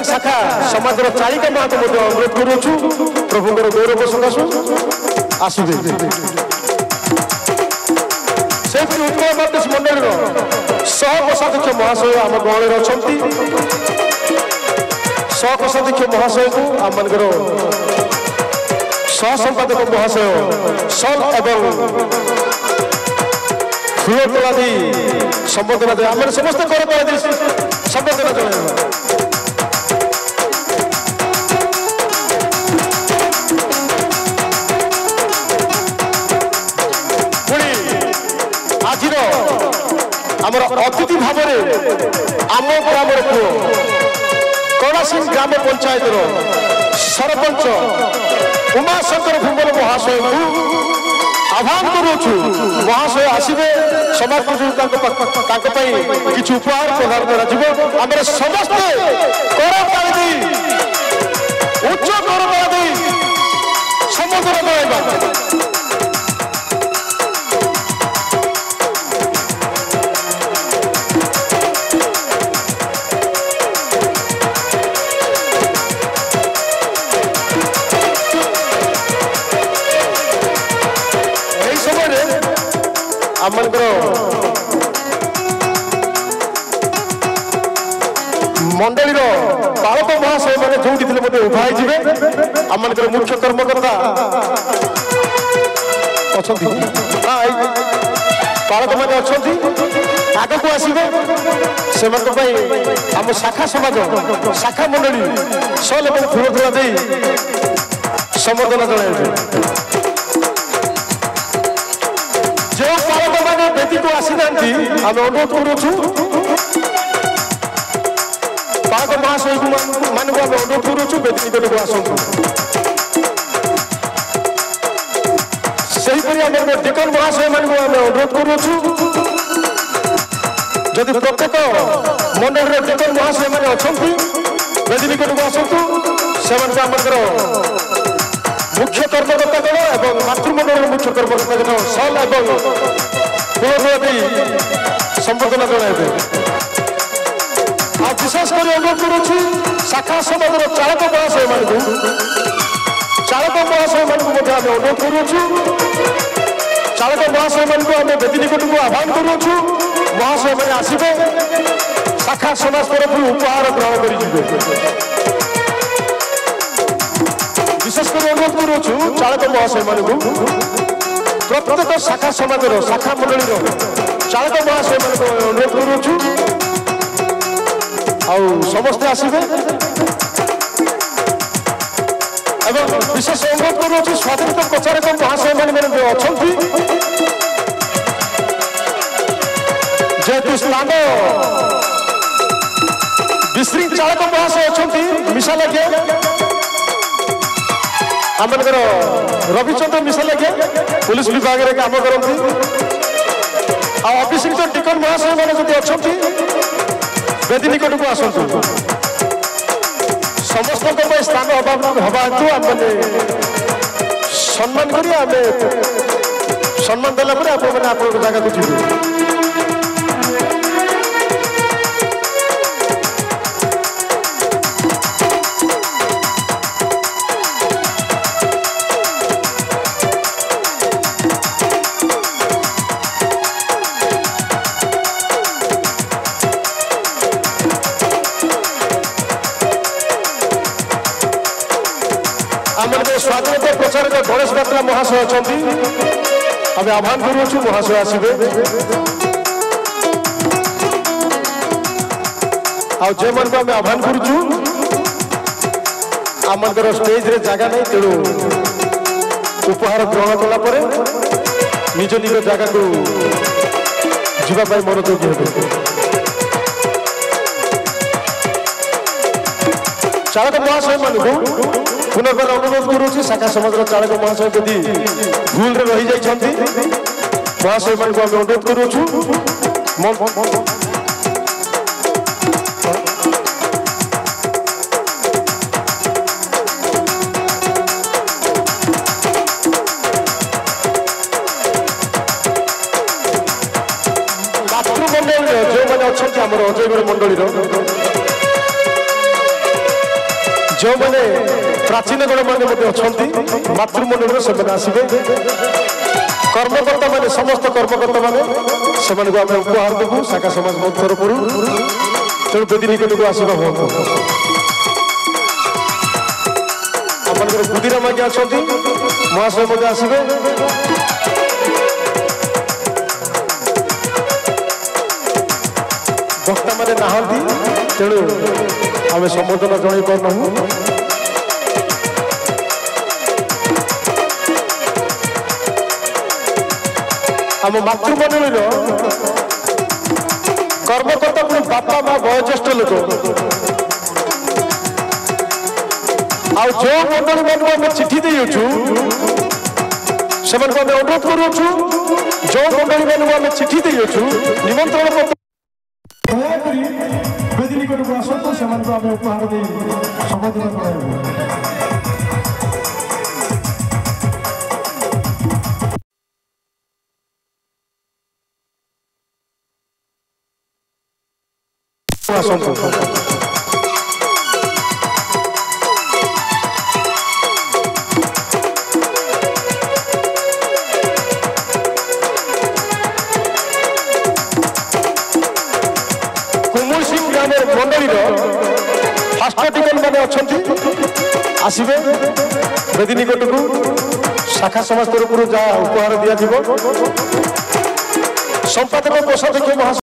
शाखा समाज चारिका माँ को अनुरोध करुचु प्रभुंर गौरव सकाशु आसवे से उत्कल प्रदेश मंडल सहकोषाध्यक्ष महाशय आम गहल अच्छा सहकोषाध्यक्ष महाशय को आम मान सहसंपादक महाशय सल एवं फूलतोला दी संबर्धना दे आम समस्त करतोला दी संबर्धना जन आमर अतिथि भाव आम ग्राम पुओ कणासिंह ग्राम पंचायत सरपंच उमाशंकर भूमल महाशय को आह्वान करुचु महाशय आसवे समाज किसी उपहार प्रदान कर समस्ते कर उच्च कर संबोधन कर मंडली पालक महाशय मैंने जो उभाई जी आम मुख्य कर्मकर्ता अच्छा पालक मैंने अच्छा आग को आसवे से आम शाखा समाज शाखा मंडली सल और फूलतोला दे संबर्धना जन जो पालक मैंने बेटी को आसी ना आम अनुरोध करुचु पालक महाशय मान को अनुरोध करुचु बेटी निकट को आसतु डिकन महाशय मान को अनुरोध करुचु जदि प्रत्येक मंडल डिकन महाशय मैंने अच्छा बेटी निकट को आसतु से मुख्य कर्मकर्ता गण और मातृमंडल मुख्य कर्मकर्ता गण सल और संबर्धना जन विशेष कर अनुरोध करुचु शाखा समाज चालक महाशय मान अनुरोध करुचु चालक महाशय मान बेटी निकट को आह्वान करुचु महाशय मैंने आसवे शाखा समाज तरफ उपहार ग्रहण कर विशेष कर अनुरोध करुचु चालक महाशय मान प्रत्येक शाखा समाज शाखा मंडली चालक महाशय मान अनुरोध करुचु समस्ते आसवे एवं विशेष अनुरोध करुचु स्वाधीनता प्रचारक महाशय मैंने अच्छा जेहेतु स्थान विश्री चालक महाशय अच्छा मिशा लगे आम रविचंद्र मिसालेखे पुलिस विभाग में काम करती अभिषिक्त टिकन महाशय मैंने अच्छा बेदी निकट को आसतु समस्त स्थान हवा हेतु आम सम्मान कर सम्मान देला आप जगह को जी स्वाधीनता प्रचारक गणेश बात्रा महाशय अच्छा आम आह्वान करुचु महाशय आसवे आउ मन को आम आह्वान करुचु आम स्टेज रे जगह नहीं तेणु उपहार ग्रहण कला निज निज जगह को जीवाई मनोयोगी हे चालक महाशय मान पुनर्बार अनुरोध करुच्ची शाखा समाज चालक महाशय यदि भूल रही जाइए महाशय मान को अनुरोध करुचु मातृमंडल जो मैंने अच्छा अजयगढ़ मंडल जो मैंने प्राचीन गण मैंने अच्छा मातृमंडल से आसवे कर्मकर्ता मैंने समस्त कर्मकर्ता मैंने से उपहार देवु शाखा समाज तरफ तेणु बेदी निकट को आसवा हूँ आम बुद्धिराम आज्ञा अच्छा महाशय आसवे वक्ता मैंने नहांती तेणु आम संबोधन जन पारना आम मातृमंडल कर्मकर्ता पुणी बापा माँ वयोज्येष्ठ लोक आउ जो मंडल मान आम चिठी देचु से अनुरोध करूँ जो मंडल मान आम चिठी देचु निमंत्रण पत्र बेदी निकट को आसतु से उपहार दे संबोधन कर मंडली फास्ट टिकल मैंने अच्छा आसवे बेदी निकट को शाखा समाज तरफ जहाँ उपहार दि संपादक कोषाध्यक्ष महाशय